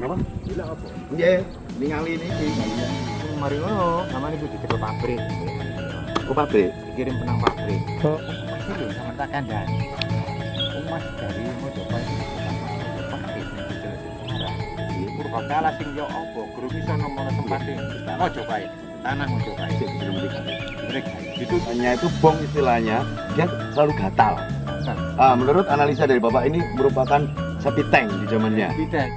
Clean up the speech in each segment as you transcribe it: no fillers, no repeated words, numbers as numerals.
Apa? Gila apa? Nggih, ningali niki. Mari ngono, namanya itu dikirim pabrik. Ke pabrik. Dikirim penang pabrik. Mas itu sama tak kandhani. Mas dari Mojopahi itu pabrik ning Semarang. Purbakala sing yo apa? Guru bisa nomor tempatnya. Mojopahi. Tanah Mojopahi. Itu hanya itu bong istilahnya, dia selalu gatal. Menurut analisa dari Bapak ini merupakan sapi tank di zamannya. Tidak.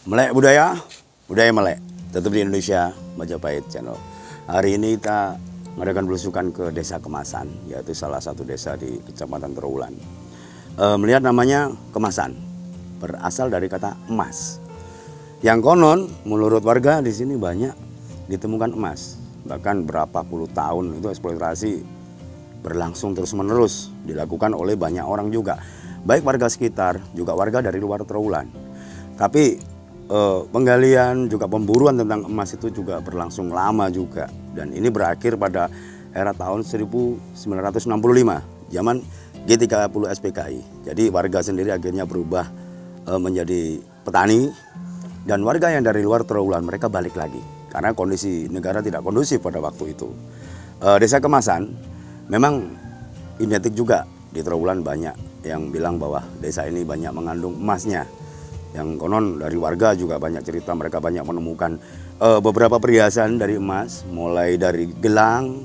Melek budaya, budaya melek. Tetap di Indonesia Majapahit Channel. Hari ini kita mengadakan belusukan ke Desa Kemasan, yaitu salah satu desa di Kecamatan Trawulan. Melihat namanya Kemasan, berasal dari kata emas. Yang konon, menurut warga di sini banyak ditemukan emas. Bahkan berapa puluh tahun itu eksploitasi berlangsung terus-menerus, dilakukan oleh banyak orang juga. Baik warga sekitar, juga warga dari luar Trawulan. Tapi penggalian juga pemburuan tentang emas itu juga berlangsung lama juga, dan ini berakhir pada era tahun 1965 zaman G30 SPKI. Jadi warga sendiri akhirnya berubah menjadi petani, dan warga yang dari luar Trawulan mereka balik lagi karena kondisi negara tidak kondusif pada waktu itu. Desa Kemasan memang identik juga di Trawulan, banyak yang bilang bahwa desa ini banyak mengandung emasnya. Yang konon dari warga juga banyak cerita, mereka banyak menemukan beberapa perhiasan dari emas, mulai dari gelang,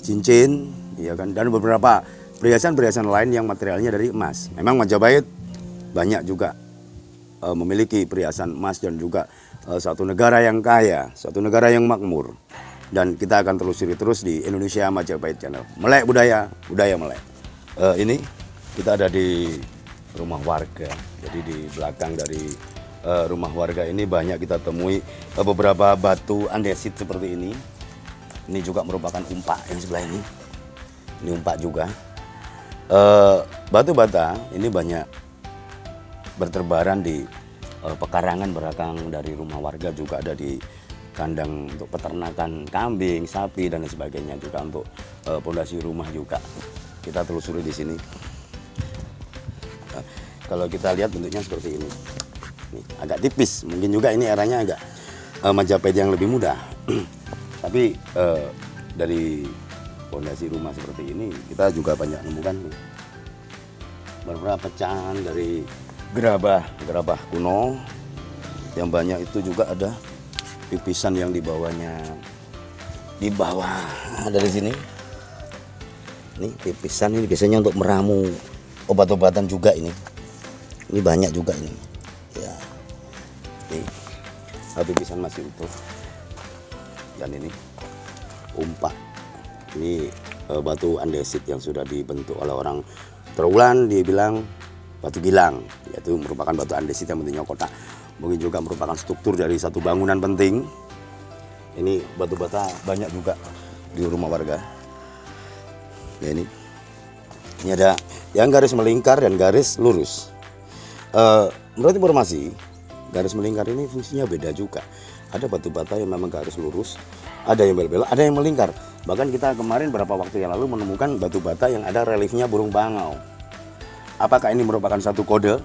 cincin, ya kan, dan beberapa perhiasan-perhiasan lain yang materialnya dari emas. Memang Majapahit banyak juga memiliki perhiasan emas, dan juga satu negara yang kaya, satu negara yang makmur. Dan kita akan telusuri terus di Indonesia Majapahit Channel. Melek budaya, budaya melek. Ini kita ada di rumah warga. Jadi di belakang dari rumah warga ini banyak kita temui beberapa batu andesit seperti ini. Ini juga merupakan umpak yang sebelah ini. Ini umpak juga. Batu bata ini banyak berterbaran di pekarangan belakang dari rumah warga, juga ada di kandang untuk peternakan kambing, sapi, dan lain sebagainya, juga untuk pondasi rumah juga. Kita telusuri di sini. Kalau kita lihat bentuknya seperti ini. Nih, agak tipis, mungkin juga ini eranya agak Majapahit yang lebih muda. Tapi dari fondasi rumah seperti ini kita juga banyak menemukan beberapa pecahan dari gerabah kuno. Yang banyak itu juga ada pipisan yang di bawahnya, di bawah dari sini. Ini pipisan ini biasanya untuk meramu obat-obatan juga ini. Ini banyak juga ini. Ya. Nih, pipisan masih utuh. Dan ini umpak. Ini batu andesit yang sudah dibentuk oleh orang Trawulan, dia bilang batu gilang, yaitu merupakan batu andesit yang bentuknya kotak. Mungkin juga merupakan struktur dari satu bangunan penting. Ini batu bata banyak juga di rumah warga. Ya, ini ada yang garis melingkar dan garis lurus. Menurut informasi, garis melingkar ini fungsinya beda juga. Ada batu bata yang memang garis lurus, ada yang belok-belok, ada yang melingkar. Bahkan kita kemarin beberapa waktu yang lalu menemukan batu bata yang ada reliefnya burung bangau. Apakah ini merupakan satu kode?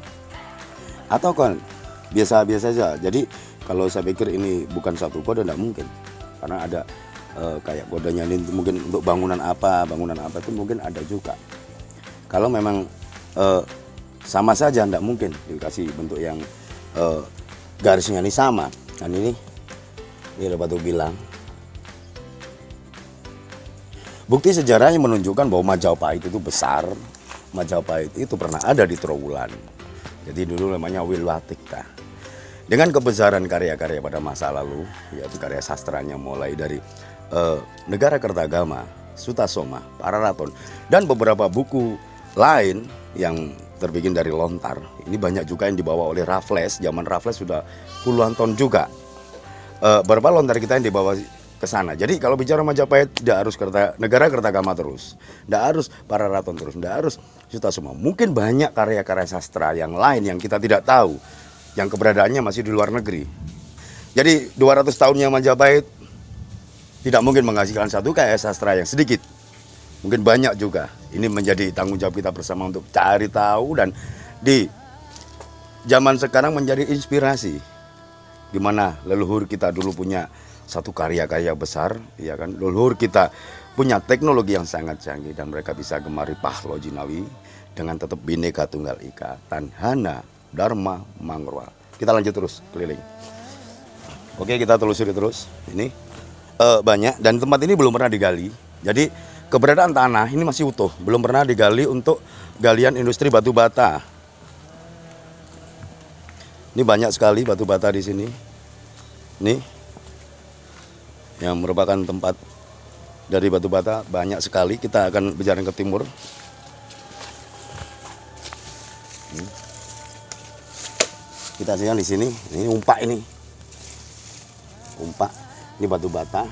Atau kan biasa-biasa saja? Jadi kalau saya pikir ini bukan satu kode, tidak mungkin. Karena ada kayak kodenya ini mungkin untuk bangunan apa itu mungkin ada juga. Kalau memang sama saja, tidak mungkin dikasih bentuk yang garisnya ini sama. Dan ini ada batu gilang. Bukti sejarah yang menunjukkan bahwa Majapahit itu besar. Majapahit itu pernah ada di Trawulan. Jadi dulu namanya Wilwatikta. Dengan kebesaran karya-karya pada masa lalu, yaitu karya sastranya mulai dari Negara Kertagama, Sutasoma, Pararaton, dan beberapa buku lain yang terbikin dari lontar. Ini banyak juga yang dibawa oleh Raffles. Zaman Raffles sudah puluhan tahun juga. Beberapa lontar kita yang dibawa ke sana. Jadi kalau bicara Majapahit tidak harus Negara Kertagama terus, tidak harus Pararaton terus, tidak harus Sutasoma. Mungkin banyak karya-karya sastra yang lain yang kita tidak tahu, yang keberadaannya masih di luar negeri. Jadi 200 tahunnya Majapahit tidak mungkin menghasilkan satu karya sastra yang sedikit. Mungkin banyak juga. Ini menjadi tanggung jawab kita bersama untuk cari tahu dan di zaman sekarang menjadi inspirasi. Di mana leluhur kita dulu punya satu karya-karya besar, ya kan? Leluhur kita punya teknologi yang sangat canggih dan mereka bisa gemari Pahlo Jinawi dengan tetap Bhinneka Tunggal Ika, Tanhana, Dharma, Mangrual. Kita lanjut terus keliling. Oke, kita telusuri terus. Ini banyak dan tempat ini belum pernah digali. Jadi keberadaan tanah ini masih utuh, belum pernah digali untuk galian industri batu bata. Ini banyak sekali batu bata di sini. Nih, yang merupakan tempat dari batu bata banyak sekali. Kita akan berjalan ke timur. Kita lihat di sini, ini umpak ini. Umpak, ini batu bata.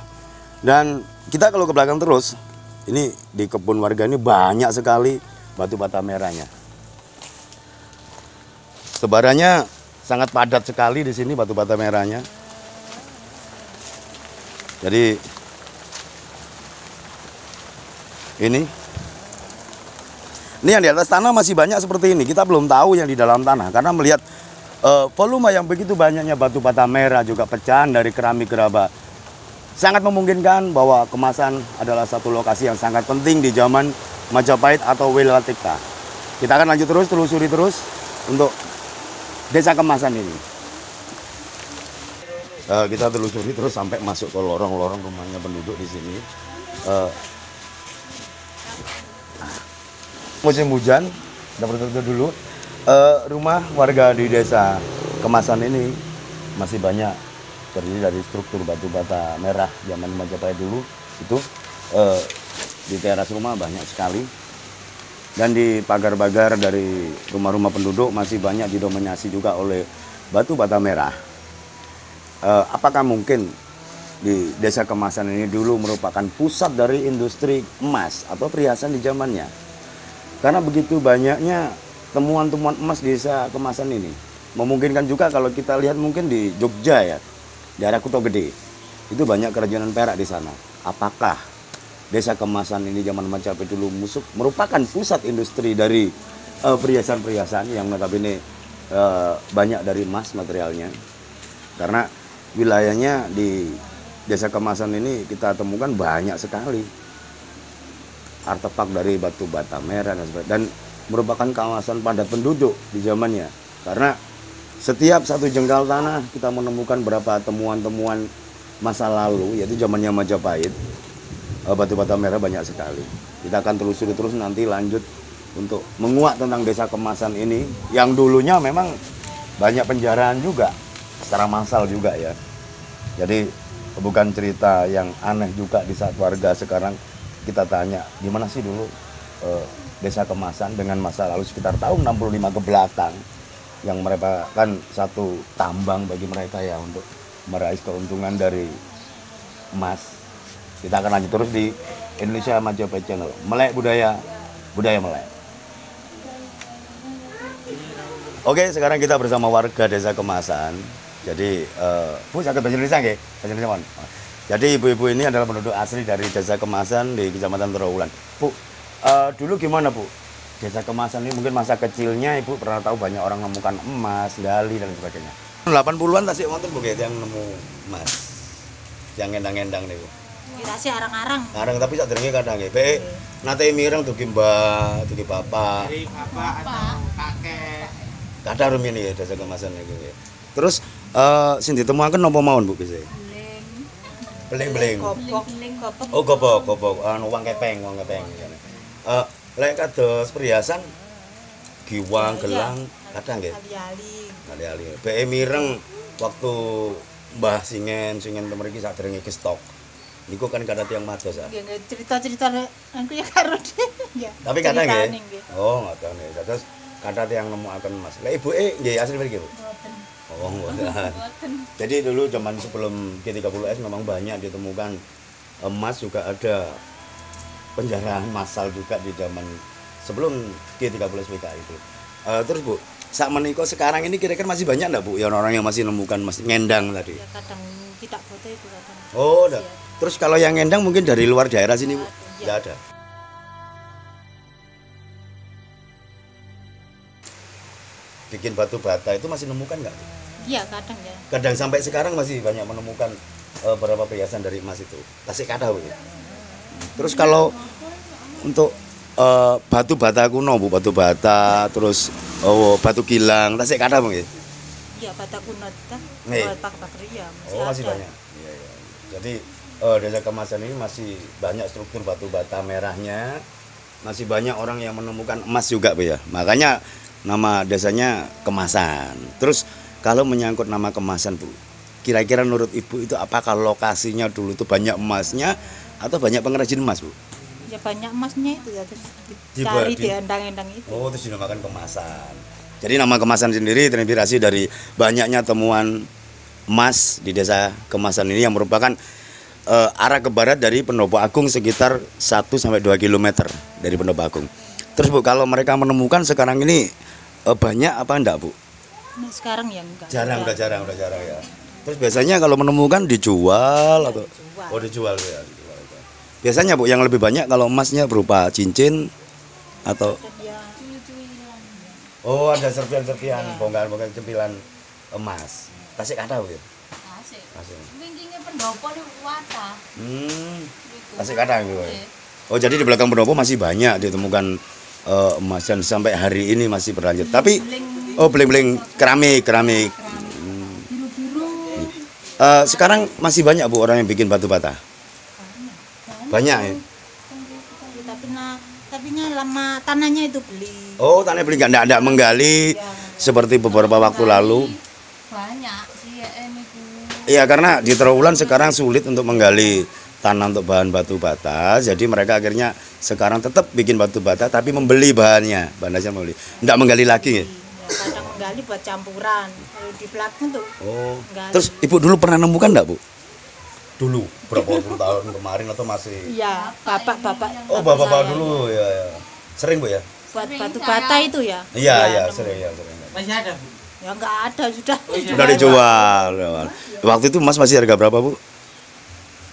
Dan kita kalau ke belakang terus, ini di kebun warga ini banyak sekali batu bata merahnya. Sebarannya sangat padat sekali di sini batu bata merahnya. Jadi ini yang di atas tanah masih banyak seperti ini. Kita belum tahu yang di dalam tanah karena melihat volume yang begitu banyaknya batu bata merah juga pecahan dari keramik gerabah. Sangat memungkinkan bahwa kemasan adalah satu lokasi yang sangat penting di zaman Majapahit atau Welatikta. Kita akan lanjut terus, telusuri terus untuk desa kemasan ini. Kita telusuri terus sampai masuk ke lorong-lorong rumahnya penduduk di sini. Musim hujan, kita bertutur dulu. Rumah warga di desa kemasan ini masih banyak terdiri dari struktur batu bata merah zaman Majapahit dulu. Itu di teras rumah banyak sekali. Dan di pagar-pagar dari rumah-rumah penduduk masih banyak didominasi juga oleh batu bata merah. Apakah mungkin di desa kemasan ini dulu merupakan pusat dari industri emas atau perhiasan di zamannya? Karena begitu banyaknya temuan-temuan emas di desa kemasan ini. Memungkinkan juga kalau kita lihat mungkin di Jogja ya, daerah Kuto Gede, itu banyak kerajinan perak di sana. Apakah desa kemasan ini zaman Majapahit dulu merupakan pusat industri dari perhiasan-perhiasan yang notabene banyak dari emas materialnya? Karena wilayahnya di desa kemasan ini kita temukan banyak sekali artefak dari batu bata merah dan sebagainya, dan merupakan kawasan padat penduduk di zamannya. Karena setiap satu jengkal tanah kita menemukan berapa temuan-temuan masa lalu, yaitu zamannya Majapahit. Batu bata merah banyak sekali. Kita akan telusuri terus nanti lanjut untuk menguak tentang desa kemasan ini yang dulunya memang banyak penjarahan juga secara massal juga ya. Jadi bukan cerita yang aneh juga di saat warga sekarang kita tanya gimana sih dulu desa kemasan dengan masa lalu sekitar tahun 65 ke belakang, yang merupakan satu tambang bagi mereka ya untuk meraih keuntungan dari emas. Kita akan lanjut terus di Indonesia Majapahit Channel. Melek budaya, budaya melek. Oke, sekarang kita bersama warga desa kemasan. Jadi, Bu, sakit bahasa Indonesia nggih? Bahasa Indonesia mohon. Jadi ibu-ibu ini adalah penduduk asli dari desa kemasan di Kecamatan Trawulan. Bu, dulu gimana Bu? Desa kemasan ini mungkin masa kecilnya Ibu pernah tahu banyak orang menemukan emas, gali dan sebagainya. 80-an tasik wonten Bu yang nemu emas. Yang endang-endang nih Bu. Kira sih arang-arang. Arang tapi sadurunge kadang nggih. Bae nate mireng dugi mbah, dugi bapak. Dari bapak atau kakek. Kadang rumene ya desa kemasan niku. Terus sing ditemuaken napa mawon Bu bisa? Beling-beling. Gobok. Oh, gobok. Uang kepeng. Lek kados perhiasan giwang, gelang, kadang nggih. Ali-ali. Bae mireng waktu Mbah Singen temen iki sadurunge ke stok. Niku kan kada tiyang mados ah. Nggih, cerita-cerita aku ya karo dia. Tapi kadang nggih. Oh, ngoten nggih. Terus kada tiyang nemukaken emas. Lek ibuke nggih asli mriki, Bu. Oh, enggak. Jadi dulu zaman sebelum G30S memang banyak ditemukan emas, juga ada penjarahan massal juga di zaman sebelum G30S PKI itu. Terus Bu, Sak menika sekarang ini kira-kira masih banyak enggak Bu, ya orang yang masih nemukan masih ngendang tadi? Ya kadang tidak foto itu kadang. Oh, Iya. terus kalau yang ngendang mungkin dari luar daerah sini Bu? Iya. Enggak ada. Bikin batu bata itu masih nemukan nggak? Iya kadang ya. Kadang sampai sekarang masih banyak menemukan beberapa perhiasan dari emas itu. Tasik kata Bu ya. Terus kalau untuk batu bata kuno Bu, batu bata, terus batu gilang, tasik kata Bu ya? Iya bata kuno kita. Nih. Buat pakai ya masih Oh masih ada. banyak. Iya, iya. Jadi desa Kemasan ini masih banyak struktur batu bata merahnya, masih banyak orang yang menemukan emas juga Bu ya. Makanya nama desanya Kemasan. Terus kalau menyangkut nama Kemasan Bu, kira-kira menurut Ibu itu apakah lokasinya dulu itu banyak emasnya atau banyak pengrajin emas Bu? Ya banyak emasnya itu ya terus Di- dicari di endang-endang itu. Oh, terus dinamakan Kemasan. Jadi nama Kemasan sendiri terinspirasi dari banyaknya temuan emas di desa Kemasan ini yang merupakan arah ke barat dari Pendopo Agung sekitar 1-2 km dari Pendopo Agung. Terus Bu, kalau mereka menemukan sekarang ini banyak apa enggak Bu? Nah, sekarang ya enggak. Jarang, udah jarang ya. Terus biasanya kalau menemukan dijual atau Dijual. oh dijual ya, dijual. Biasanya Bu yang lebih banyak kalau emasnya berupa cincin atau Ya, oh ada serpian-serpian, bongkahan-bongkahan cempilan emas. Tasik kata Bu ya? Asik. Tasik. Wingkingnya pendopo nih wata. Tasik kata gitu. Ya? Oh jadi di belakang pendopo masih banyak ditemukan emas dan sampai hari ini masih berlanjut. Tapi oh beling-beling keramik. Biru-biru. Sekarang masih banyak Bu orang yang bikin batu bata. Banyak ya. tapi lama tanahnya itu beli. Oh tanah beli nggak ada menggali seperti beberapa waktu lalu. Banyak sih ya ini ku. Iya karena di Trowulan sekarang sulit untuk menggali tanah untuk bahan batu bata. Jadi mereka akhirnya sekarang tetap bikin batu bata tapi membeli bahannya. Bahannya membeli. Nggak menggali lagi ya. Ya, kadang menggali buat campuran. Kalau di belakang tuh. Oh. Menggali. Terus Ibu dulu pernah nemukan enggak, Bu? Dulu, berapa puluh tahun kemarin atau masih? Iya, bapak-bapak. Oh, bapak-bapak dulu ya, ya. Sering, Bu ya? Buat batu bata itu ya. Iya, nemu. sering ya, sering. Masih ada Bu? Ya enggak ada sudah. Sudah dijual. Waktu itu emas masih harga berapa, Bu?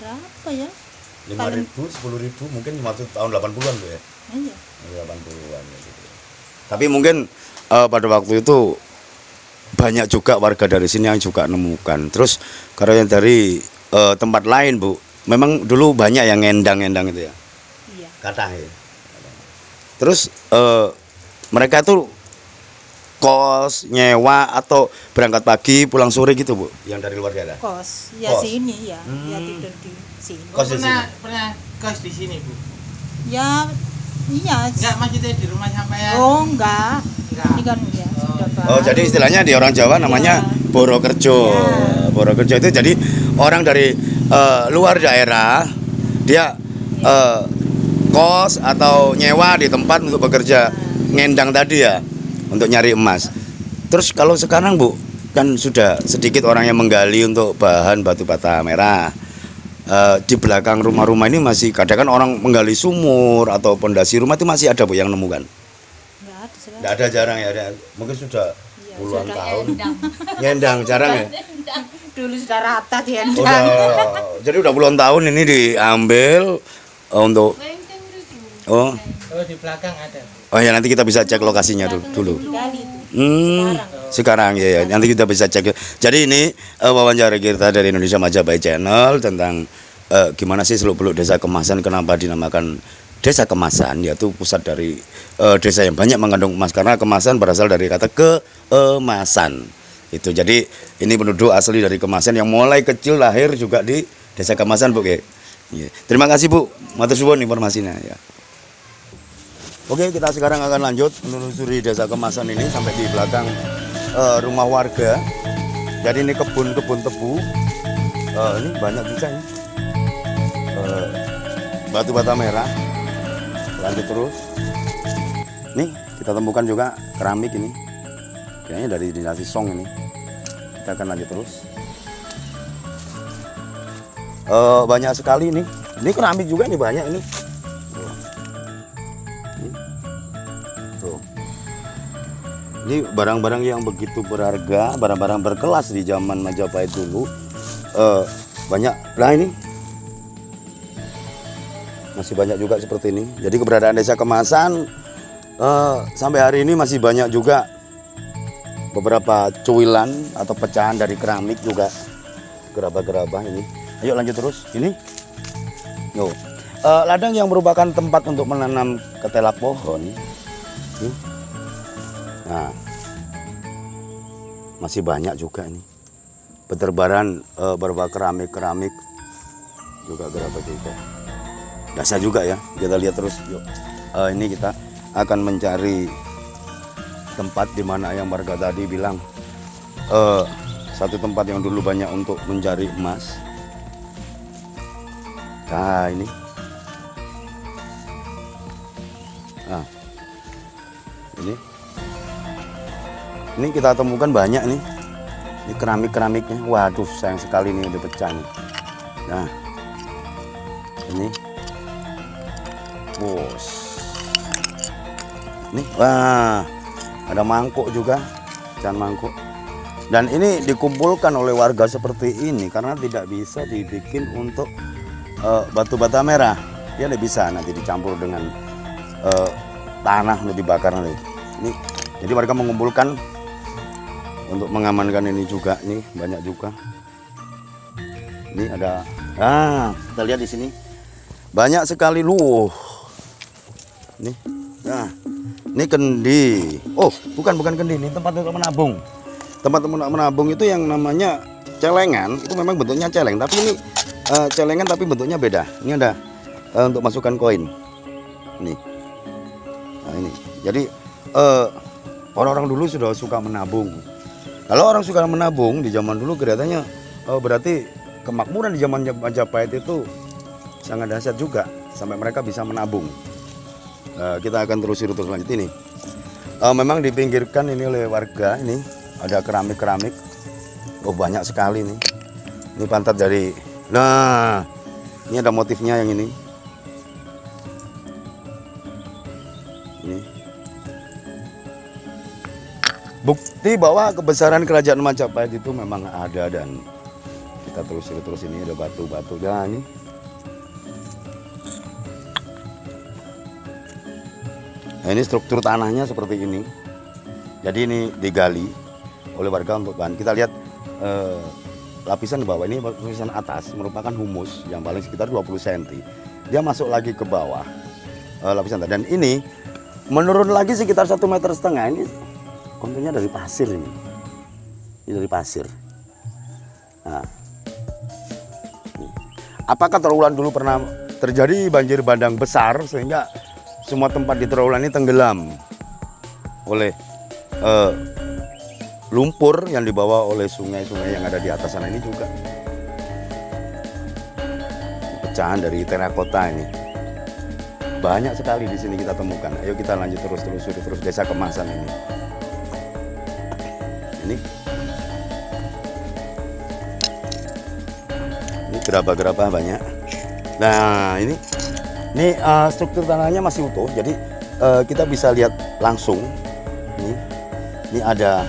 Berapa ya? 5.000, 10.000, mungkin waktu tahun 80-an, Bu ya? Iya. 80-an ya, gitu. Tapi mungkin pada waktu itu banyak juga warga dari sini yang juga nemukan. Terus kalau yang dari tempat lain Bu, memang dulu banyak yang ngendang-ngendang itu ya, Iya. kata ya. Terus mereka tuh kos, nyewa atau berangkat pagi pulang sore gitu Bu, yang dari luar daerah. Kos. Ya Kos. sini ya. Ya tidur di sini. Kos di sini. Pernah kos di sini Bu? Ya iya. Enggak maksudnya di rumah sampean? Oh enggak. Enggak. Ini kan ya sudah Oh baru. jadi istilahnya di orang Jawa namanya Borokerjo. Ya. Borokerjo itu jadi orang dari luar daerah dia kos atau nyewa di tempat untuk bekerja ngendang tadi ya untuk nyari emas. Terus kalau sekarang Bu kan sudah sedikit orang yang menggali untuk bahan batu bata merah. Di belakang rumah-rumah ini masih kadang kan orang menggali sumur atau pondasi rumah itu masih ada Bu yang nemukan. Enggak ada sekarang. Tidak ada jarang ya, ada. Mungkin sudah Iya, puluhan sudah tahun. Endang. Ngendang jarang ya. Dulu sudah rata di endang. Udah, jadi udah puluhan tahun ini diambil untuk Wingking itu. oh Oh di belakang ada Bu. oh ya nanti kita bisa cek lokasinya dulu. Gali itu. Sekarang ya, nanti kita bisa cek. Jadi ini wawancara kita dari Indonesia Majapahit Channel tentang gimana sih seluk-beluk desa Kemasan, kenapa dinamakan desa Kemasan, yaitu pusat dari desa yang banyak mengandung emas karena kemasan berasal dari kata keemasan. Itu jadi ini penduduk asli dari Kemasan yang mulai kecil lahir juga di desa Kemasan Bu. Iya. Terima kasih Bu, matur suwun informasinya ya. Oke, kita sekarang akan lanjut menelusuri desa Kemasan ini sampai di belakang rumah warga. Jadi ini kebun-kebun tebu. Ini banyak juga ini. Batu bata merah. Lanjut terus. Nih, kita temukan juga keramik ini. Kayaknya dari dinasti Song ini. Kita akan lanjut terus. Banyak sekali ini. Ini keramik juga nih banyak ini. Tuh. Ini barang-barang yang begitu berharga, barang-barang berkelas di zaman Majapahit dulu. Banyak. Nah ini masih banyak juga seperti ini. Jadi keberadaan desa kemasan sampai hari ini masih banyak juga beberapa cuilan atau pecahan dari keramik juga, gerabah-gerabah ini. Ayo lanjut terus. Ini, yo, ladang yang merupakan tempat untuk menanam ketela pohon. Nah, masih banyak juga ini. Berterbaran beberapa keramik juga, gerabah juga. Dasa juga ya. Kita lihat terus. Yuk, ini kita akan mencari tempat di mana yang warga tadi bilang satu tempat yang dulu banyak untuk mencari emas. Nah ini, nah ini kita temukan banyak nih. Ini keramiknya. Waduh, sayang sekali nih udah pecah nih. Nah ini, bos. Nih, wah, ada mangkuk juga, pecahan mangkuk. Dan ini dikumpulkan oleh warga seperti ini karena tidak bisa dibikin untuk batu bata merah. Dia tidak bisa nanti dicampur dengan tanah untuk dibakar nanti. Ini, jadi warga mengumpulkan untuk mengamankan ini juga. Nih banyak juga. Ini ada, kita lihat di sini banyak sekali luh. Nih, nah. Ini kendi. Oh, bukan kendi. Ini tempat untuk menabung. Tempat untuk menabung itu yang namanya celengan. Itu memang bentuknya celeng, tapi ini celengan tapi bentuknya beda. Ini ada untuk masukkan koin. Ini. Nah, ini. Jadi orang-orang dulu sudah suka menabung. Kalau orang suka menabung di zaman dulu kelihatannya berarti kemakmuran di zaman Majapahit itu sangat dahsyat juga sampai mereka bisa menabung. Kita akan terus lanjut ini. Memang dipinggirkan ini oleh warga. Ini ada keramik. Oh, banyak sekali nih. Ini pantat dari. Nah, ini ada motifnya yang ini. Ini bukti bahwa kebesaran kerajaan Majapahit itu memang ada, dan kita terus ini ada batu-batu. Ya ini. Nah, ini struktur tanahnya seperti ini. Jadi ini digali oleh warga untuk bahan. Kita lihat lapisan di bawah ini, lapisan atas merupakan humus yang paling sekitar 20 cm. Dia masuk lagi ke bawah lapisan. Dan ini menurun lagi sekitar 1,5 meter. Ini konturnya dari pasir ini. Ini dari pasir. Nah, apakah Trowulan dulu pernah terjadi banjir bandang besar sehingga semua tempat di Trowulan ini tenggelam oleh lumpur yang dibawa oleh sungai-sungai yang ada di atas sana? Ini juga pecahan dari terakota ini. Banyak sekali di sini kita temukan. Ayo kita lanjut terus desa kemasan ini. Ini gerabah-gerabah banyak. Nah ini struktur tanahnya masih utuh, jadi kita bisa lihat langsung. Ini ada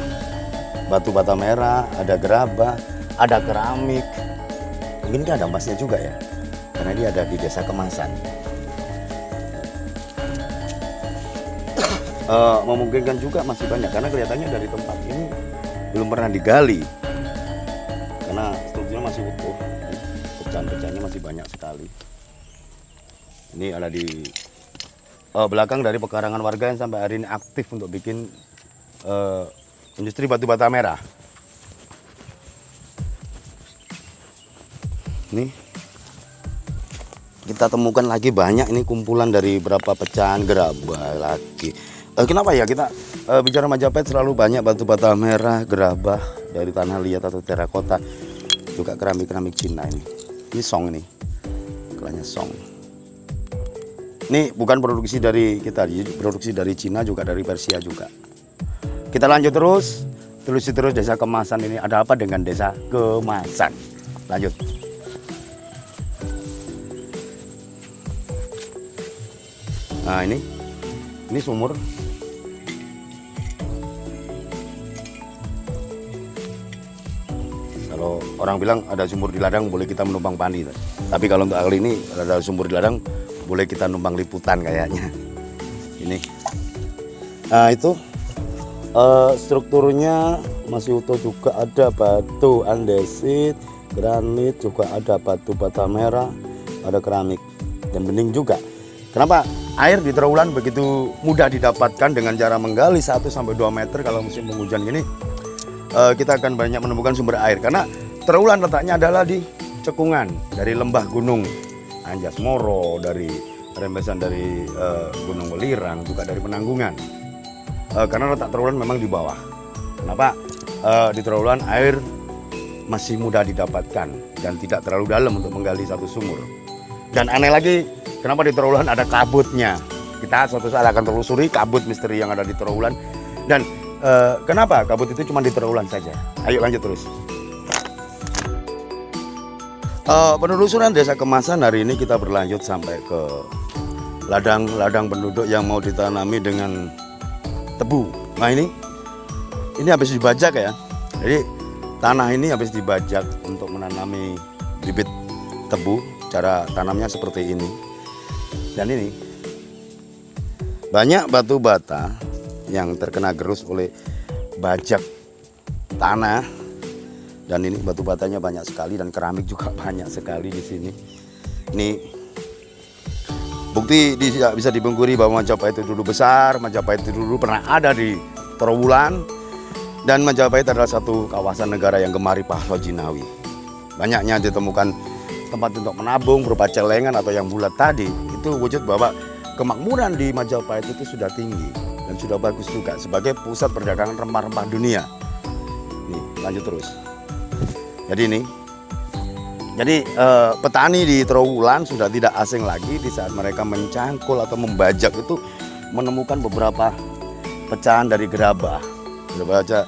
batu bata merah, ada gerabah, ada keramik. Mungkin ada emasnya juga ya, karena dia ada di desa kemasan. Memungkinkan juga masih banyak karena kelihatannya dari tempat ini belum pernah digali, karena strukturnya masih utuh. Pecahan-pecahannya masih banyak sekali. Ini ada di belakang dari pekarangan warga yang sampai hari ini aktif untuk bikin industri batu bata merah. Ini kita temukan lagi banyak ini kumpulan dari berapa pecahan gerabah lagi. Kenapa ya kita bicara Majapahit selalu banyak batu bata merah, gerabah dari tanah liat atau terakota, juga keramik Cina ini. Ini song ini, kelanya song. Ini bukan produksi dari kita, produksi dari Cina juga, dari Persia juga. Kita lanjut terus desa kemasan ini. Ada apa dengan desa kemasan? Lanjut. Nah ini sumur. Kalau orang bilang ada sumur di ladang boleh kita menumpang pandi. Tapi kalau untuk kali ini ada sumur di ladang boleh kita numpang liputan kayaknya. Ini. Nah itu strukturnya masih utuh juga, ada batu andesit, granit, juga ada batu bata merah, ada keramik dan bening juga. Kenapa air di Trowulan begitu mudah didapatkan dengan cara menggali 1-2 meter kalau musim penghujan gini? Kita akan banyak menemukan sumber air karena Trowulan letaknya adalah di cekungan dari lembah gunung Anjas-Moro, dari rembesan dari Gunung Welirang, juga dari Penanggungan. Karena letak Trowulan memang di bawah. Kenapa di Trowulan air masih mudah didapatkan dan tidak terlalu dalam untuk menggali satu sumur. Dan aneh lagi, kenapa di Trowulan ada kabutnya? Kita suatu saat akan telusuri kabut misteri yang ada di Trowulan. Dan kenapa kabut itu cuma di Trowulan saja? Ayo lanjut terus. Penelusuran Desa Kemasan hari ini kita berlanjut sampai ke ladang-ladang penduduk yang mau ditanami dengan tebu. Nah ini habis dibajak ya. Jadi tanah ini habis dibajak untuk menanami bibit tebu. Cara tanamnya seperti ini. Dan ini banyak batu bata yang terkena gerus oleh bajak tanah. Dan ini batu batanya banyak sekali dan keramik juga banyak sekali di sini. Ini bukti bisa dibungkiri bahwa Majapahit itu dulu besar, Majapahit itu dulu pernah ada di Trowulan, dan Majapahit adalah satu kawasan negara yang gemari Pahlo Jinawi. Banyaknya ditemukan tempat untuk menabung berupa celengan atau yang bulat tadi, itu wujud bahwa kemakmuran di Majapahit itu sudah tinggi dan sudah bagus juga sebagai pusat perdagangan rempah-rempah dunia. Nih, lanjut terus. Jadi petani di Trowulan sudah tidak asing lagi di saat mereka mencangkul atau membajak itu menemukan beberapa pecahan dari gerabah. Coba baca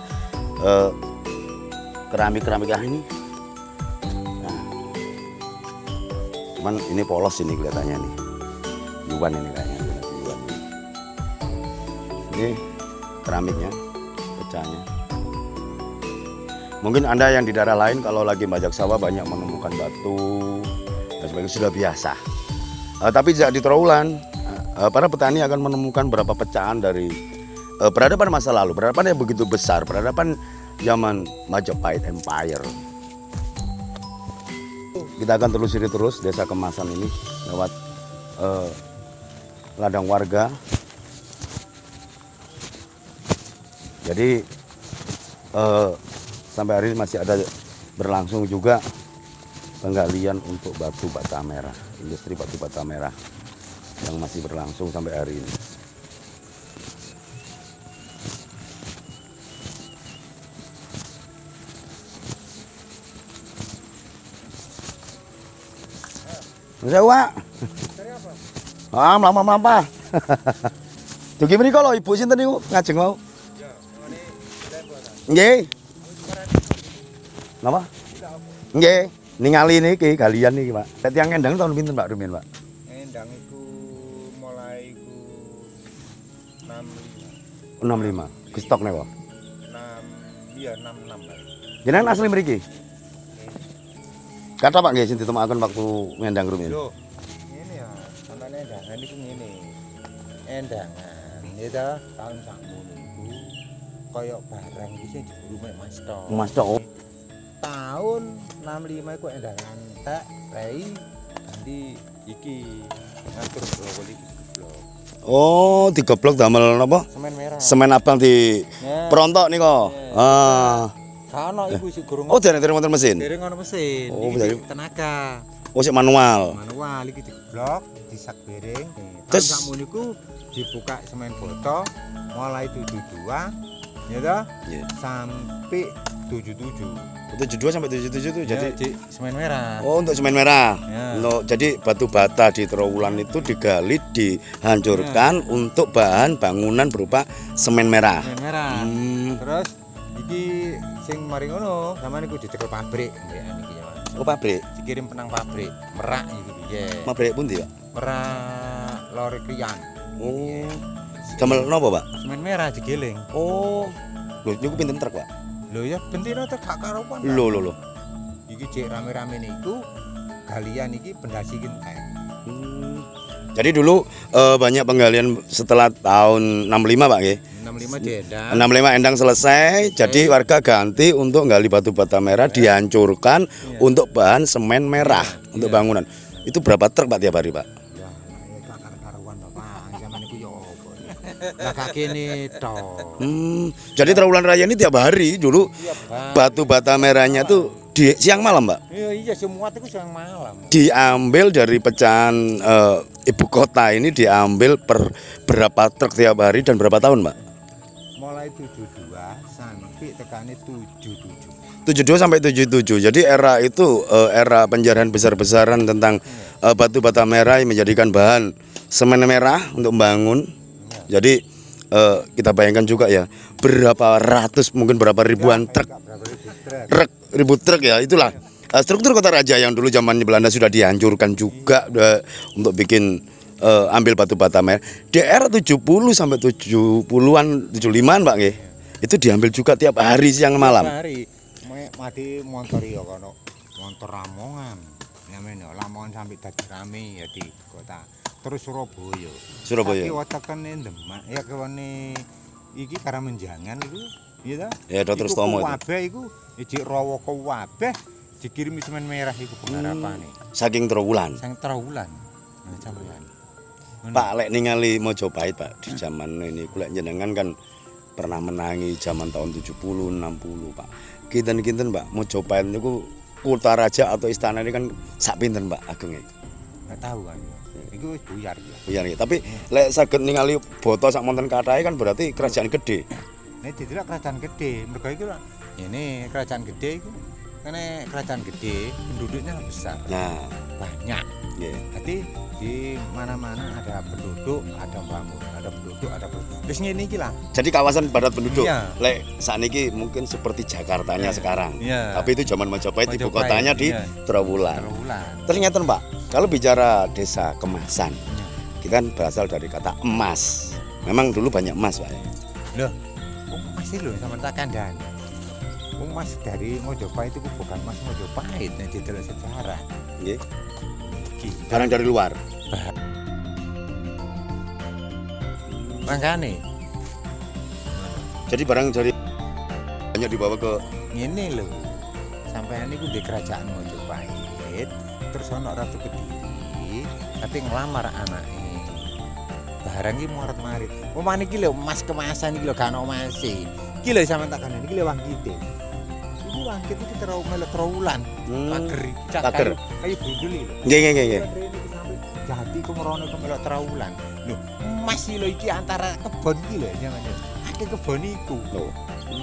keramik-keramik ini. Nah, cuman ini polos ini kelihatannya nih. Yuan ini kayaknya. Yuan. Ini keramiknya, pecahnya. Mungkin Anda yang di daerah lain kalau lagi bajak sawah banyak menemukan batu dan sebagainya sudah biasa. Tapi di Trowulan para petani akan menemukan beberapa pecahan dari peradaban masa lalu, peradaban yang begitu besar, peradaban zaman Majapahit Empire. Kita akan telusuri terus Desa Kemasan ini lewat ladang warga. Jadi sampai hari ini masih ada berlangsung juga penggalian untuk batu bata merah, industri batu bata merah yang masih berlangsung sampai hari ini. Sewa. Mlampah. Dugi mriko lho Ibu sinten niku ngajeng mau? Nggih. Napa? Nggih, ningali niki galian niki, Pak. Dadi yang endang tahun pinten, Pak, rumiyin, Pak? Endang iku mulai iku 65. Gestok napa? 66 Pak. Jenengan asli mriki? Kata Pak nggih sing ditemokaken waktu ngendang rumiyin. Lho, ngene ya, sampeyan endangan iku ngene. Endangan ya ta, tahun sakmono iku kaya barang iki sing diburu mek Mas Tok. Mas Tok. Tahun 65 iku endangan tek rei nanti iki ngatur blok iki geblok. Oh, digeblok damel napa? Semen merah. Semen abang di perontok nika. Kana iku sik gorong. Oh, dereng wonten mesin. Dereng ono mesin. Oh, Iki berarti tenaga. oh, sik manual. Manual iki digeblok, disak bereng. Terus sakmono iku dibuka semen foto mulai 72 ya toh? Iya. Sampai 77. 72 sampai 77 itu jadi semen merah. oh, untuk semen merah. Ya. Jadi batu bata di Trowulan itu digali, dihancurkan untuk bahan bangunan berupa semen merah. Semen merah. Terus iki sing mari ngono, sampean iku dicekel pabrik mbekan iki ya. Oh, pabrik. Dikirim penang pabrik, Merak iki piye. Pabrik pundi, Pak? Merak Lore Kriyan. Oh. Damel napa, Pak? Semen merah digiling. Oh. Lho, niku pinten truk, Pak? Lho ya bentino teh gak karuan. Lho. Iki cek rame-rame niku galian iki pendasi genteng. Jadi dulu banyak penggalian setelah tahun 65 Pak nggih. 65 Jeddah. 65 Endang selesai, jadi warga ganti untuk gali batu bata merah dihancurkan untuk bahan semen merah untuk bangunan. Itu berapa truk Pak tiap hari Pak? Ya, kakar karuan Bapak, zaman iku yo opo. Lah kak kene to. Jadi Trawulan Raya ini tiap hari dulu batu bata merahnya tuh di siang malam Pak? Iya semua itu siang malam. Diambil dari pecahan ibu kota ini diambil per berapa truk tiap hari dan berapa tahun Pak? Mulai 72 sampai tekane 77. 72 sampai 77. Jadi era itu era penjarahan besar-besaran tentang batu bata merah yang menjadikan bahan semen merah untuk membangun. Jadi kita bayangkan juga ya berapa ratus mungkin berapa ribuan truk. Ribu truk ya, itulah struktur Kota Raja yang dulu zamannya Belanda sudah dihancurkan juga untuk bikin ambil batu bata merah. Di era 70 sampai 70-an 75-an Pak nggih. Itu diambil juga tiap hari siang malam. Tiap hari. Mati motor ya kono. Motor Lamongan. Namanya Lamongan sampai dadi rame ya di kota. Terus Surabaya. Surabaya. Iki watekane Demak ya kene iki Karamenjangan iku. Iya ta? Ya Dr. Stomo itu. Kabeh iku ijik rawa kabeh dikirimi semen merah iku pengarapane. Saking Trawulan. Sang Trawulan. Nah, sampeyan. Pak lek ningali Mojopahit Pak di zaman ini kulek jenengan kan pernah menangi zaman tahun 70 60 Pak. Kinten-kinten Pak Mojopahit niku Kota Raja atau istana ini kan sak pinten Pak agenge. Enggak tahu kan. Iku wis buyar ya. Buyar ya. Tapi lek saged ningali boto sak monten kathahe kan berarti kerajaan gede. Ini tidak kerajaan gede, mereka itu ini kerajaan gede itu, karena kerajaan gede penduduknya besar, banyak. Jadi di mana-mana ada penduduk, ada bangun, ada penduduk, ada penduduk. Terus ini lah. Jadi kawasan padat penduduk. Iya. Lek saat ini mungkin seperti Jakartanya sekarang. Iya. Tapi itu zaman Majapahit ibu kotanya di Trawulan. Trawulan. Ternyata Pak, kalau bicara desa kemasan, kita kan berasal dari kata emas. Memang dulu banyak emas Pak. Loh. Masih loh sama tak kandang. Mas dari Mojopahit itu bukan Mas Mojopahit yang ditelok sejarah. Nggih. Barang dari luar. Makane. Jadi barang dari banyak dibawa ke Ngene lho. Sampeyan niku di kerajaan Mojopahit, terus ana Ratu Kediri, tapi nglamar anake. Barang iki morat-marit. Omane iki lho emas kemasan iki lho gak ono emase. Iki lho sampean tak kandhani iki lho wangkite. Iki wangkit iki melok Trawulan. Pager. Kayu brundul iki lho. Nggih. Jati ku merono ke melok Trawulan. Lho, emas iki lho iki antara kebon iki lho namanya. Akeh kebon iku. Lho,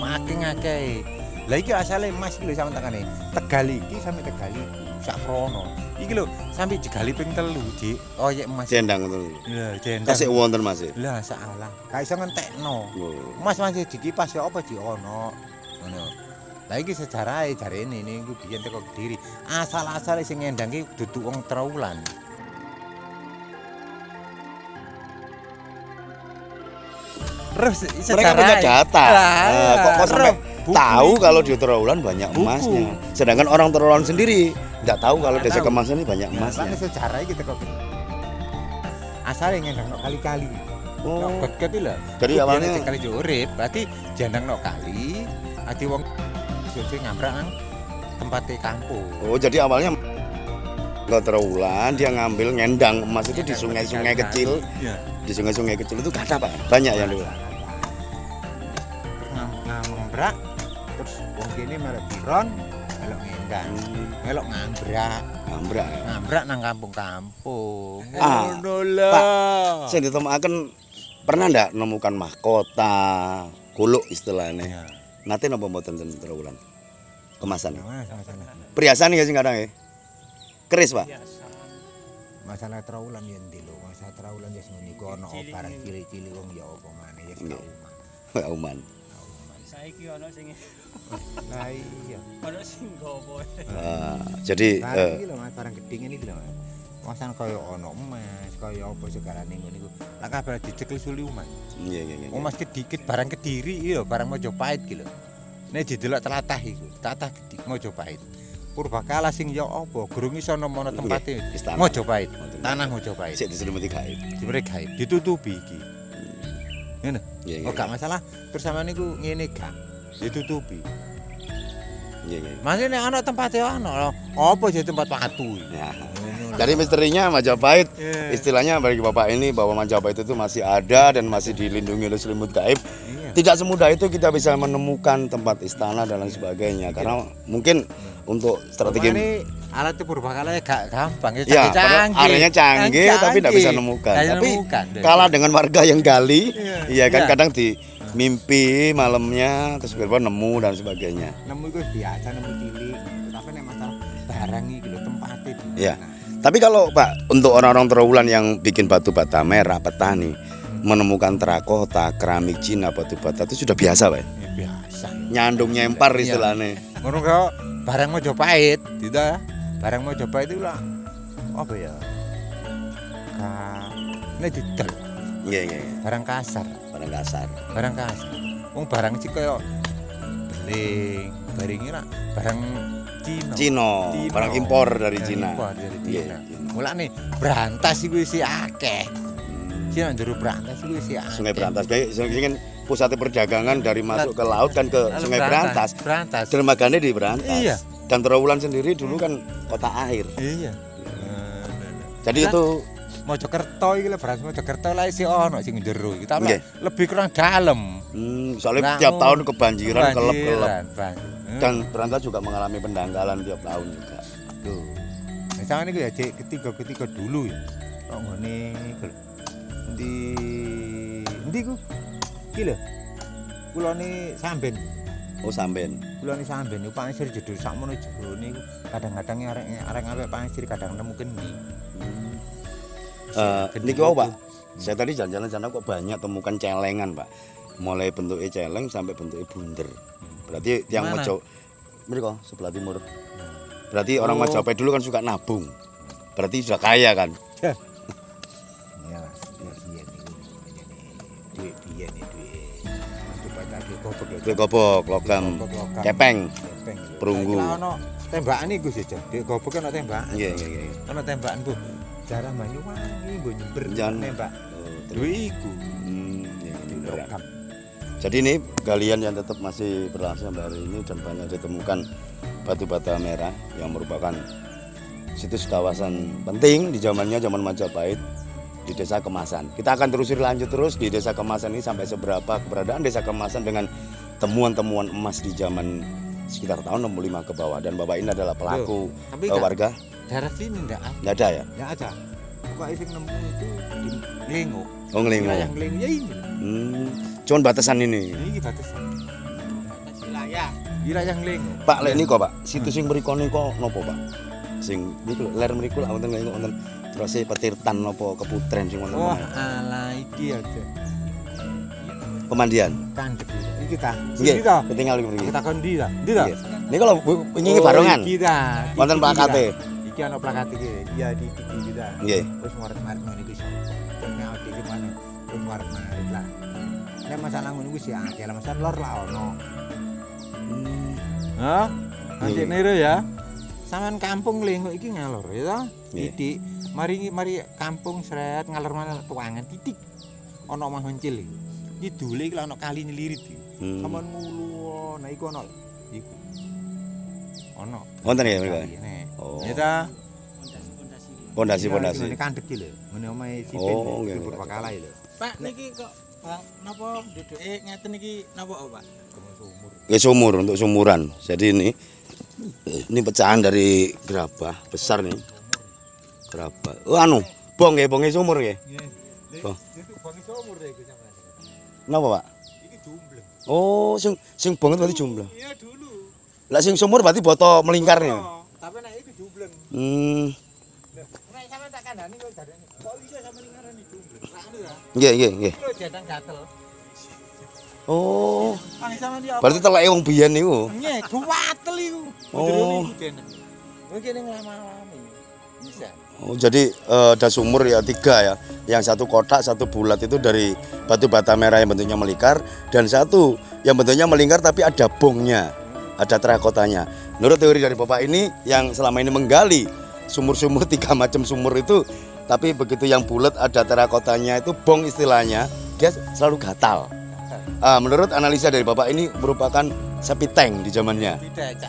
making akeh. Lah iki asale emas iki lho sampean tak kandhani. Tegal iki sampe Tegal iki sak krono. Iki lho sampai digali ping 3 Dik. Oyek emas. Jendang ngono. Lah, jendang. Kasih wonten Mas. Lah salah. Gak iso ngentekno. Emas masih dikipas ya apa di ono. Ngono. Lah iki sejarahe jarene niku biyen teko Kediri. Asal-asale sing ngendang iki dudu wong Trawulan. Terus mereka punya data. Kok sampai tahu kalau di Trawulan banyak emasnya. Sedangkan orang Trawulan sendiri nggak tahu kalau desa kemasan ini banyak emasnya. Karena sejarah kita kok asal ngendang nok kali-kali. Nok ket lho. Jadi awalnya kali urip, berarti jandang nok kali, ati wong sing ngambrak nang tempat kampung. Oh, jadi awalnya nggak Trawulan dia ngambil ngendang emas itu di sungai-sungai kecil. Di sungai-sungai kecil itu kata Pak, banyak yang dulu. Ngambrak, terus wong kene melok biron, melok ngendang, melok ngambrak nang kampung-kampung. Ngono lho. Pak, sing ditemokaken pernah ndak nemukan mahkota, kuluk istilahnya. Nate napa mboten ten Trawulan? Kemasan. Perhiasan ya sing kadang ya. Keris, Pak. Masalah Trawulan ya ndi lho, masalah Trawulan ya sing niku ana barang cilik-cilik wong ya apa maneh ya Uman. Saiki ana sing lah iya. ana sing gowo. Jadi iki lho Mas barang gedhe ngene iki lho. Masan kaya ana emas, kaya apa segarane ngono niku. Lah kabeh dicekel suli umat. Iya. Emas kedikit barang Kediri iya, barang Mojopahit iki lho. Nek didelok tlatah iku, tlatah Mojopahit. Purbakala sing ya apa? Gurung iso nemono tempate istana. Mojopahit. Tanah Mojopahit. Sik diselimuti gaib. Diberi gaib, ditutupi iki. Ngene. Iya, Oh gak masalah. Terus sampean niku ngene gak? Ditutupi. Iya, iya. Masih nek ana tempate ana. Apa jadi tempat watu iki? Ya. Jadi misterinya Majapahit, Iya. istilahnya bagi Bapak ini bahwa Majapahit itu masih ada dan masih dilindungi oleh selimut gaib. Iya. Tidak semudah itu kita bisa menemukan tempat istana dan lain sebagainya karena mungkin untuk strategi Ini alat purbakala gak gampang ya, padahal areanya canggih tapi tidak bisa nemukan. Tapi kalah dengan warga yang gali, iya kan Iya. kadang di mimpi malamnya terus tiba-tiba nemu dan sebagainya. Nemu iku biasa nemu cilik, tapi nek masalah barang iki lho tempate. Iya. Tapi kalau Pak untuk orang-orang Trowulan yang bikin batu bata merah petani menemukan terakota, keramik Cina, batu bata itu sudah biasa Pak. Biasa. Nyandung nyempar Iya. istilahnya. Ngono kok barang Mojopahit, tidak? Barang Mojopahit itu lah apa ya? Nek didel, Iya iya. barang kasar, Barang kasar. barang kasar. Wong barang sih kaya beling, baringi lah barang Cina. Cino, Cino. barang impor dari Barang Cina. impor dari Iya, Cina. iya. Mulane berantas iku isi akeh. Cina njero berantas iku isi akeh. Sungai Berantas kayak kan pusat perdagangan dari masuk ke laut kan ke Lalu Sungai Berantas. Berantas. Dermaganya di Berantas. Iya. Dan Trowulan sendiri dulu kan kota air. Iya. Jadi Lah, itu Mojokerto iki lho beras Mojokerto lah isi ono sing njero iki tapi Nggih. lebih kurang dalam. soalnya Nggak tiap mau- tahun kebanjiran, kelep-kelep. Banjiran, banjir. Dan Berantas juga mengalami pendangkalan tiap tahun juga. Tuh. Nah, sama ini ya cek ketiga dulu ya. Kok ngene iku lho. Endi ku? Iki lho. Kulone Samben. Oh Samben. Kulone Samben iku pangsir jedul sakmono jerone iku kadang-kadang arek ngawek pangsir kadang nemu kendi. Niki wau Pak. Saya tadi jalan-jalan sana kok banyak temukan celengan Pak. Mulai bentuknya celeng sampai bentuknya bunder. Berarti yang Mana? Mojo mriko sebelah timur. Berarti orang Oh. Majapahit dulu kan suka nabung. Berarti sudah kaya kan? Ya, biyen niku duit biyen duit. Coba tadi gobek lho. Duit gobok, logam, kepeng, Kepeng. perunggu. Saiki lah ono tembakan iku sih, Dik. Gobek ono tembakan. Iya iya iya. Ono tembakan, Bu. Jarah Banyuwangi nggo nyember Jangan. nembak. Oh, terus. Duit iku. Iya, ini beneran. Logam. Jadi ini galian yang tetap masih berlangsung sampai hari ini dan banyak ditemukan batu bata merah yang merupakan situs kawasan penting di zaman Majapahit di Desa Kemasan. Kita akan terus lanjut terus di Desa Kemasan ini sampai seberapa keberadaan Desa Kemasan dengan temuan-temuan emas di zaman sekitar tahun 65 ke bawah dan Bapak ini adalah pelaku Tapi enggak, warga. daerah sini enggak Nggak ada ya? ya ada. Pokoknya sing nemu itu di Nglengo. Oh Nglengo. Wilayah Nglengo ya ini. Cuman batasan ini. Ini batasan. wilayah. Wilayah Nglengo. Pak lek niko Pak, situs sing mriko niko nopo Pak? Sing niku lho, ler mriku lak wonten ngene wonten terus petirtan napa keputren sing wonten. Wah, meneh. ala iki aja. Pemandian. Kandep iki ta. Nggih, Iki ta. ketinggal mriki. Kita kon ndi ta? Ndi ta? Nggih. Niku lho wingi barongan. Iki ta. Wonten plakate. Iki ana plakate iki. Iya di iki ta. Nggih. Terus maret-maret ngono iki. Kene ati iki mana. Terus maret-maret lah. Nek masalah ngono kuwi sih akeh lah, masalah lor lah ono. Hah? Nanti Iya. niru ya. Saman kampung Nglengo iki ngalor ya ta? Iya. Titik. Mari kampung sret ngalor mana tuangan titik. Ono omah mencil iki. Kidule iki lah ono kali nyelirit iki. Saman mulu. Nah iku ono iku. Ono. Wonten ya mriku. Nek. Oh. Ya ta? Pondasi-pondasi. Ini kandek iki lho. Ngene omahe Oh, sipil nggih, di Purwakarta lho. Pak niki kok Bang napa duduke ngeten iki napa Pak? Sumur. Ya sumur untuk sumuran. Jadi ini pecahan dari gerabah besar nih. Gerabah. Oh anu, bong ya, bongnya sumur ya. Oh. Itu bangi sumur deh iku sampean. Napa, Pak? Iki jumbleng. Oh, sing bong itu berarti jumlah. Iya dulu. Lah sing sumur berarti boto melingkar nih. Tapi nek iku jumbleng. Nek sampean tak kandhani kok jarene. Kok iso sampean ngarani jumbleng? Lah anu ya. Nggih, nggih, nggih. Iku jadang gatel. Oh, Pang sampean iki apa? berarti teleke wong biyen niku. Nggih, kuwatel iku. Oh. Jerone iku dene. Mungkin ning lama-lama bisa. Oh, jadi ada sumur ya 3 ya. Yang satu kotak, satu bulat itu dari batu bata merah yang bentuknya melingkar dan satu yang bentuknya melingkar tapi ada bongnya, ada terakotanya. Menurut teori dari Bapak ini yang selama ini menggali sumur-sumur 3 macam sumur itu, tapi begitu yang bulat ada terakotanya itu bong istilahnya, dia selalu gatal. Menurut analisa dari Bapak ini merupakan sapi tank di zamannya.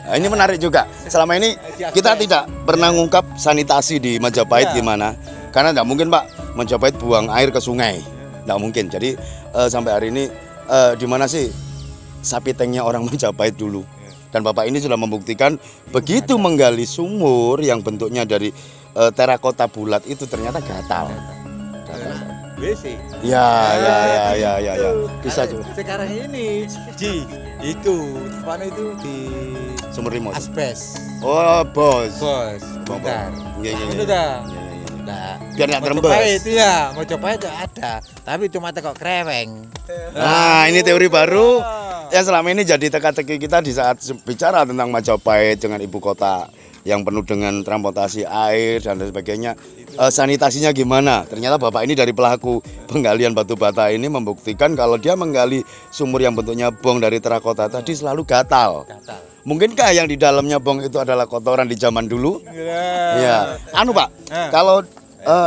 Nah, ini menarik juga. Selama ini kita tidak pernah ngungkap sanitasi di Majapahit gimana, karena tidak mungkin Pak Majapahit buang air ke sungai, tidak mungkin. Jadi sampai hari ini di mana sih sapi tanknya orang Majapahit dulu? Dan Bapak ini sudah membuktikan begitu menggali sumur yang bentuknya dari terakota bulat itu ternyata gatal. WC. Ya. Bisa juga. Sekarang ini itu mana itu di Sumur Limos. asbes. Oh, bos. Bentar. Iya. Itu dah. Nah, Biar nggak terembes. Majapahit ya, Majapahit ada, tapi cuma tekok kreweng. Nah, ini teori baru yang selama ini jadi teka-teki kita di saat bicara tentang Majapahit dengan ibu kota yang penuh dengan transportasi air dan lain sebagainya. Sanitasinya gimana? Ternyata Bapak ini dari pelaku penggalian batu bata ini membuktikan kalau dia menggali sumur yang bentuknya bong dari terakota tadi selalu gatal. Mungkinkah yang di dalamnya bong itu adalah kotoran di zaman dulu? Ya. Pak, kalau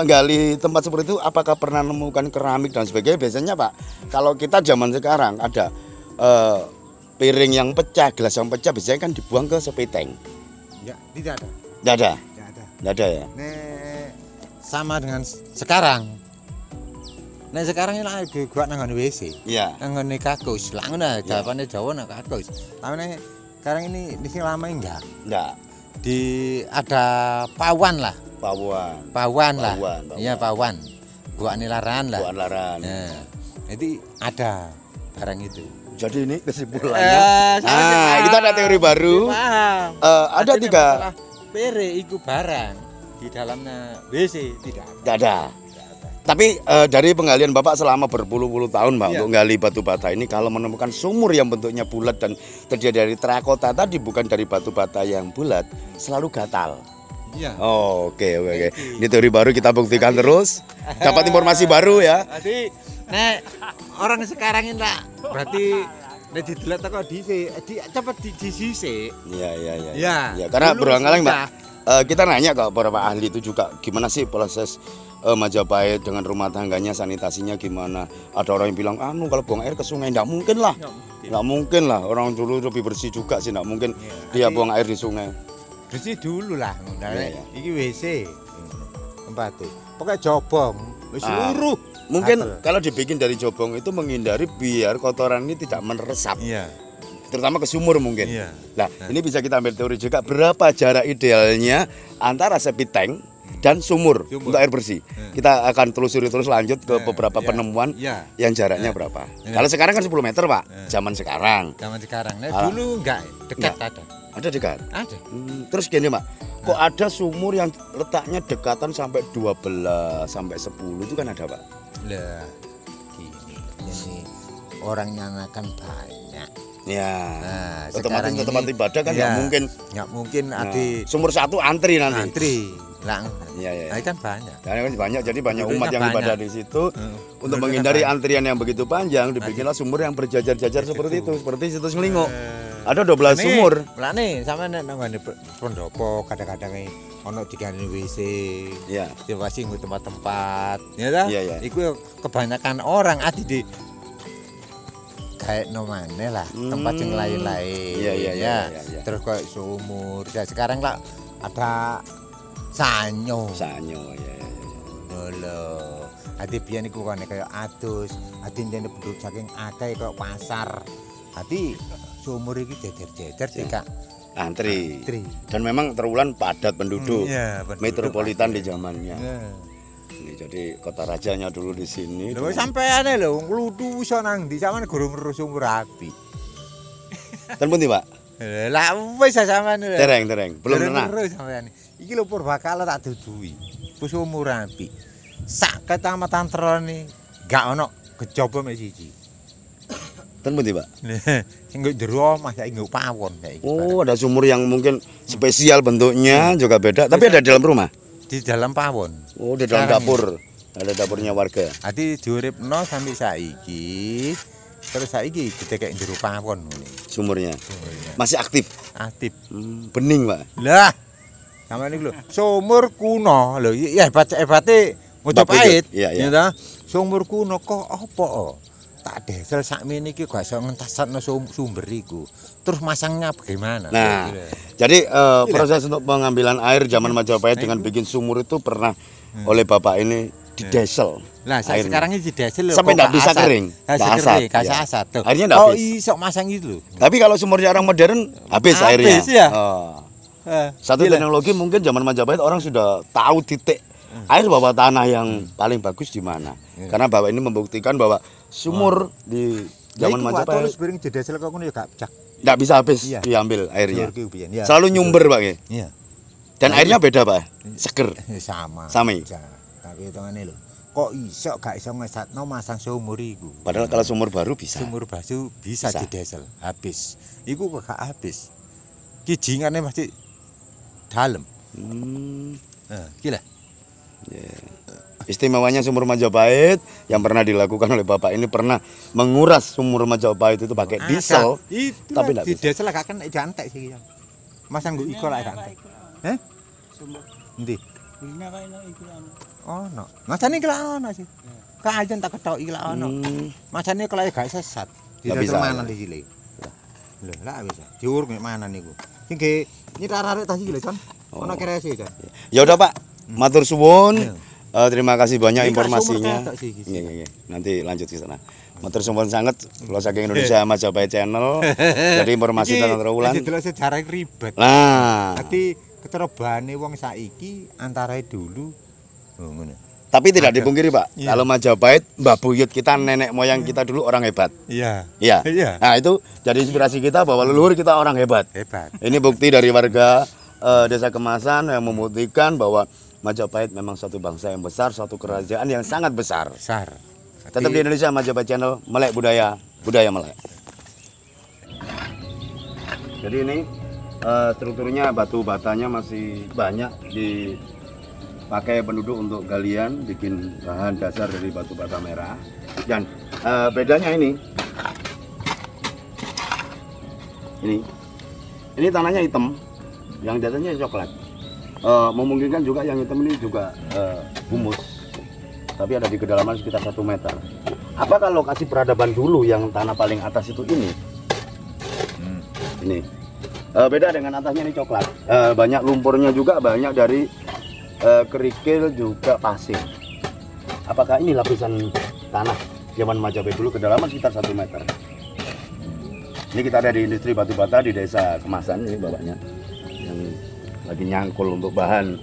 gali tempat seperti itu apakah pernah menemukan keramik dan sebagainya? Biasanya Pak, kalau kita zaman sekarang ada piring yang pecah, gelas yang pecah, biasanya kan dibuang ke sepi tank. Ya, tidak ada. Tidak ada? Tidak ada. Tidak ada ya? Sama dengan sekarang. Nah sekarang ini lah gua nang WC. Iya. Nang kakus. Lah ngono jawabannya Jawa nang kakus. Tapi sekarang ini di sini lama enggak? Enggak. Di ada pawan lah. Pawan lah. Iya pawan. Gua nilaran lah. Buan laran. Nah, jadi ada barang itu. Jadi ini kesimpulannya. Kita ada teori baru. Paham. Ada 3. Pere iku barang di dalamnya WC tidak ada. Tapi dari penggalian Bapak selama berpuluh-puluh tahun Pak untuk gali batu bata ini, kalau menemukan sumur yang bentuknya bulat dan terdiri dari terakota tadi bukan dari batu bata yang bulat, selalu gatal. Iya. Oke. Ini teori baru kita buktikan terus. Dapat informasi baru ya. Jadi, orang sekarang ini lah berarti didelat kok cepet di sisi. Iya. Karena berulang-ulang Mbak. Kita nanya ke beberapa ahli itu juga gimana sih proses Majapahit dengan rumah tangganya, sanitasinya gimana. Ada orang yang bilang kalau buang air ke sungai nggak mungkin lah. Nggak mungkin lah, orang dulu lebih bersih juga sih, nggak mungkin dia buang air di sungai. Bersih dulu lah, iki WC tempat itu. Pokoknya jobong, seluruh. Mungkin kalau dibikin dari jobong itu menghindari biar kotoran ini tidak meresap. Iya. Terutama ke sumur mungkin. Iya. Nah, ini bisa kita ambil teori juga berapa jarak idealnya antara septic tank dan sumur untuk air bersih. Kita akan telusuri terus lanjut ke beberapa penemuan yang jaraknya berapa. Kalau sekarang kan 10 meter Pak, zaman sekarang. Dulu enggak dekat ada. Ada dekat? Ada. Terus gini Pak, kok ada sumur yang letaknya dekatan sampai 12 sampai 10 itu kan ada Pak? Lah, gini, ini orang yang akan banyak. Ya, sekarang otomatis tempat ibadah kan nggak mungkin. Sumur satu antri nanti. Iya. Kan banyak. Karena kan banyak, jadi banyak umat yang ibadah di situ. Untuk menghindari antrian yang begitu panjang, dibikinlah sumur yang berjajar-jajar seperti itu, seperti situs Ngelingok. Ada 12 sumur. Lah nih, sama nang pendopo kadang-kadang ono diganti WC. Iya. Diwasi tempat-tempat. Ya ta? Iya. Iku kebanyakan orang di kayak nomane lah, tempat yang lain-lain. Iya. Terus kayak sumur. Ya sekarang lah ada sanyo ya. Lho. Ati biyen iku kan kayak adus, ati ndene penduduk saking akeh kayak pasar. Ati sumur iki jejer-jejer tika antri. Dan memang Trowulan padat penduduk. Metropolitan di zamannya. Ini jadi kota rajanya dulu di sini. Lho sampeyane lho ngludu iso nang ndi sampean gurung ngerus sumur api. Ten pundi, Pak? Lah wis sampean lho. Tereng. Belum pernah. Ngerus sampean. Iki lho Purbakala tak dudui. Sumur api. Sak kecamatan Trone gak ono kejaba mek siji. Ten pundi, Pak? Sing nggo jero omah saiki nggo pawon saiki. Oh, ada sumur yang mungkin spesial bentuknya juga beda, tapi ada di dalam rumah. Di dalam pawon. Oh, di dalam dapur. Ada dapurnya warga. Ati diuripno sampai saiki. Terus saiki didekek jero pawon ngene. sumurnya. Masih aktif. Aktif. Bening, Pak. Lah. Sama ini lho, sumur kuno lho, ya hebat-hebate Mojopahit. Iya, iya. Ya ta? Sumur kuno kok apa? Tak desel sakmene iki gak iso ngentasno sumber iku. Terus masangnya bagaimana? Nah, jadi proses untuk pengambilan air zaman Majapahit dengan bikin sumur itu pernah oleh Bapak ini didesel. Nah, sekarang ini didesel lho. Sampai enggak bisa kering. Kasih asat tuh. Airnya enggak habis. Oh, iso masang itu lho. Tapi kalau sumurnya orang modern habis airnya. Habis ya. Oh. Satu teknologi mungkin zaman Majapahit orang sudah tahu titik air bawah tanah yang paling bagus di mana. Karena Bapak ini membuktikan bahwa sumur di zaman Majapahit terus piring didesel kok ngono ya gak pecah. enggak bisa habis diambil airnya. Ya. Selalu nyumber, Pak. Iya. Dan airnya beda, Pak. Seger. Sama. Sami. Tapi hitungane lho. Kok iso gak iso ngesatno masang sumur iku? Padahal kalau sumur baru bisa. Sumur baru bisa didesel, habis. Iku kok gak habis. Kijingane masih dalam. Gila. Istimewanya sumur Majapahit yang pernah dilakukan oleh Bapak ini pernah menguras sumur Majapahit itu pakai diesel. Tapi enggak di bisa. diesel gak kena jantek sih. Masang nggo iko lek jantek. Heh? Sumber. Endi? Kulina kae no iku anu. Ono. Masane iki lak ono sih. Kajen tak ketok iki lak ono. Masane kalau gak sesat. Nggak bisa, mana di sini. Lho, lak bisa. Diur mek mana niku. Sing ge nyitarik tas iki lho, Con. Ono kerese, Con. Ya udah, Pak. Matur suwun. Terima kasih banyak informasinya. Iya. Nanti lanjut ke sana. Matur suwun sangat kula saking Indonesia Majapahit Channel. Jadi informasi tentang Trawulan. Jadi sejarah ribet. Nah, Tapi keterobane wong saiki antara dulu ngono. tapi tidak dipungkiri, Pak. Kalau Majapahit, Mbah Buyut kita, nenek moyang kita dulu orang hebat. Iya. Iya. Iya. Nah, itu jadi inspirasi kita bahwa leluhur kita orang hebat. Hebat. Ini bukti dari warga Desa Kemasan yang membuktikan bahwa Majapahit memang suatu bangsa yang besar, suatu kerajaan yang sangat besar. Besar. Tetap di Indonesia Majapahit Channel, melek budaya, budaya melek. Jadi ini strukturnya batu batanya masih banyak dipakai penduduk untuk galian, bikin bahan dasar dari batu bata merah. Dan bedanya ini tanahnya hitam, yang di atasnya coklat. Memungkinkan juga yang hitam ini juga humus, tapi ada di kedalaman sekitar 1 meter. Apakah lokasi peradaban dulu yang tanah paling atas itu ini? Ini beda dengan atasnya, ini coklat. Banyak lumpurnya juga, banyak dari kerikil juga pasir. Apakah ini lapisan tanah zaman Majapahit dulu kedalaman sekitar 1 meter? Ini kita ada di industri batu bata di Desa Kemasan, ini bapaknya yang lagi nyangkul untuk bahan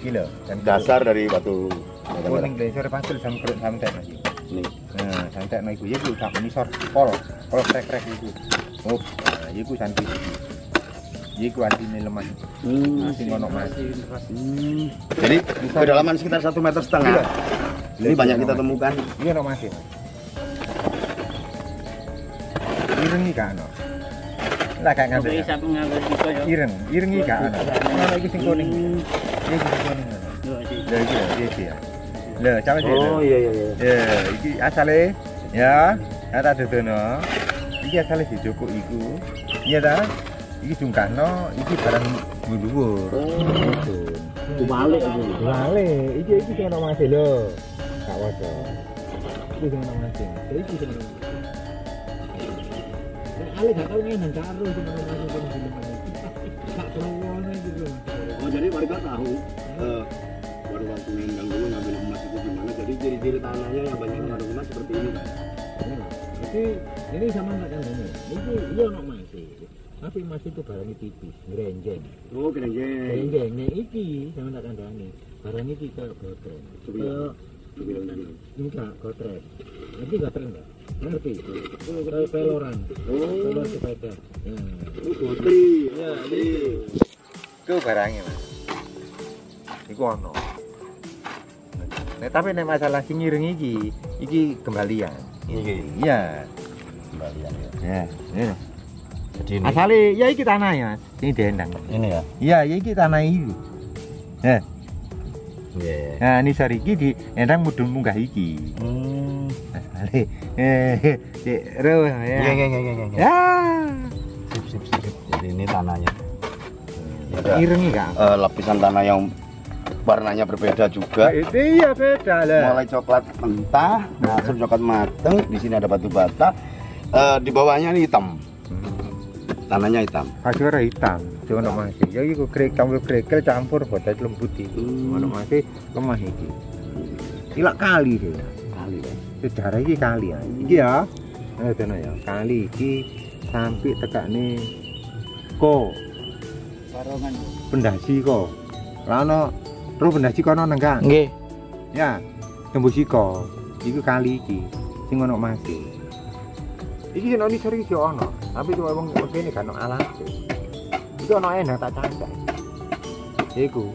Gila, dasar dari batu bata merah. Kuning sore pasir santet Mas. Ini Nah, santet iku ya iku sak menisor pol trek-trek iku. Oh, nah iku santet. Iku antine lemah. Sing ono masih. Jadi kedalaman sekitar 1,5 meter. Ini banyak kita temukan. Iya ono masih. Ireng iki kan ono. Lah gak ngambil. Bisa pengambil iku ya. Ireng iki gak ono. Ono iki sing kuning. Iki sing kuning. Lah iki ya. Lah, cawe iki. Oh iya. Ya, iki asale ya, tak dodono. Iki asale dijoko iku. Iya ta? Iki jungkahno, iki barang dhuwur. Itu balik itu. Balik, iki sing ono Mas lho. Gak waca. Iki sing ono Mas. Iki sing ono. Ale gak tau nang karo sing ono Mas. Gak terowone iki lho. Oh jadi warga tahu baru waktu nendang dulu ngambil emas itu gimana. Jadi ciri-ciri tanahnya yang banyak mengandung emas seperti ini, Pak. Jadi ini sama tak kandangnya. Ini iya ono Mas. Tapi Mas itu barangnya tipis, ngrenjeng. Oh, kerenjeng. Ngrenjeng nek iki sama tak kandangnya. Barang iki kayak gotrek. Bilang tadi. Enggak gotrek. Nanti gotrek enggak? Ngerti? Kayak peloran. Pelor sepeda. Oh, gotri. Ya, ini. Iku barangnya Mas. Iku ono. Nek tapi nek masalah sing ireng iki kembalian. Iki. Iya. Kembalian ya. Ya, ini. Jadi ini. Asale ya iki tanah ya, sing diendang. Ini ya. Iya, ya iki tanah iki. Iya. Nah, ini sari iki di endang mudun munggah iki. Asale. Cek ro ya. Iya. Ya. sip. Jadi ini tanahnya. Ireng enggak? Lapisan tanah yang warnanya berbeda juga. Itu iya beda lah. Mulai coklat mentah, masuk coklat mateng. Di sini ada batu bata. Di bawahnya ini hitam. Tanahnya hitam. Hasil hitam, cuma ono masih. Ya iku krekel campur bodas lembut iki. Ono masih lemah iki. Ilak kali sih. Kali ya. Sejarah iki kali ya. Iki ya. Ngono ya. Kali iki sampai tekane ko Barongan. pendasi ko. Lah ono ro pendasi kono nang Kang. Nggih. Ya, tembus iko. Iku kali iki sing ono masih. Iki ono nisor iki ono, tapi cuma wong kene kan ono alat. Iki ono enak tak cangkak. Iku